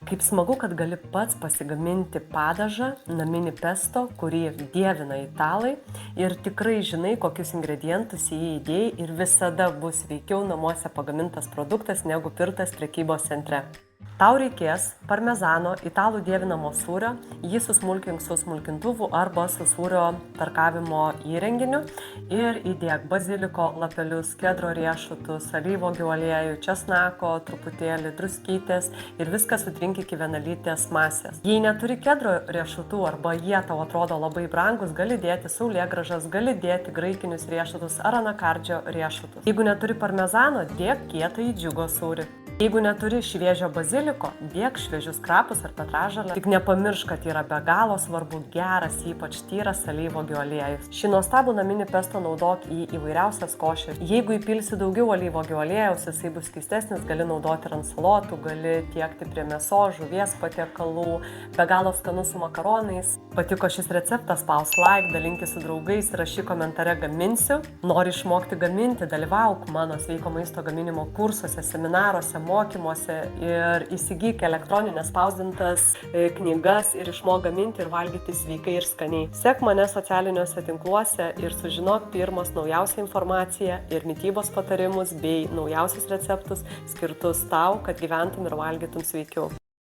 Kaip smagu, kad gali pats pasigaminti padažą, naminį pesto, kurį dievina italai ir tikrai žinai, kokius ingredientus į jį įdėjai ir visada bus veikiau namuose pagamintas produktas negu pirktas prekybos centre. Tau reikės parmezano, italų dievinamo sūrio, jį susmulkink su smulkintuvu arba su sūrio tarkavimo įrenginiu ir įdėk baziliko lapelius, kedro riešutus, alyvuogių aliejų, česnako, truputėlį druskytės ir viską sutrink iki vienalytės masės. Jei neturi kedro riešutų arba jie tau atrodo labai brangus, gali dėti saulėgrąžas, gali dėti graikinius riešutus ar anakardžio riešutus. Jeigu neturi parmezano, dėk kietąjį džiugo sūrį. Jeigu neturi šviežio baziliko, dėk šviežius krapus ar petražolę. Tik nepamiršk, kad yra be galo svarbu geras, ypač tyras alyvuogių aliejus. Šį nuostabų naminį pesto naudok į įvairiausias košes. Jeigu įpilsi daugiau alyvuogių aliejaus, jisai bus keistesnis, gali naudoti ir ant salotų, gali tiekti prie mėsos, žuvies patiekalų, be galo skanus su makaronais. Patiko šis receptas, spausk like, dalinkis su draugais ir rašyk komentare gaminsiu. Nori išmokti gaminti, dalyvauk mano sveiko maisto gaminimo kursuose, seminaruose, mokymuose ir įsigyk elektroninės spausdintas knygas ir išmok gaminti ir valgyti sveikai ir skaniai. Sek mane socialiniuose tinkluose ir sužinok pirmas naujausią informaciją ir mitybos patarimus bei naujausius receptus skirtus tau, kad gyventum ir valgytum sveikiau.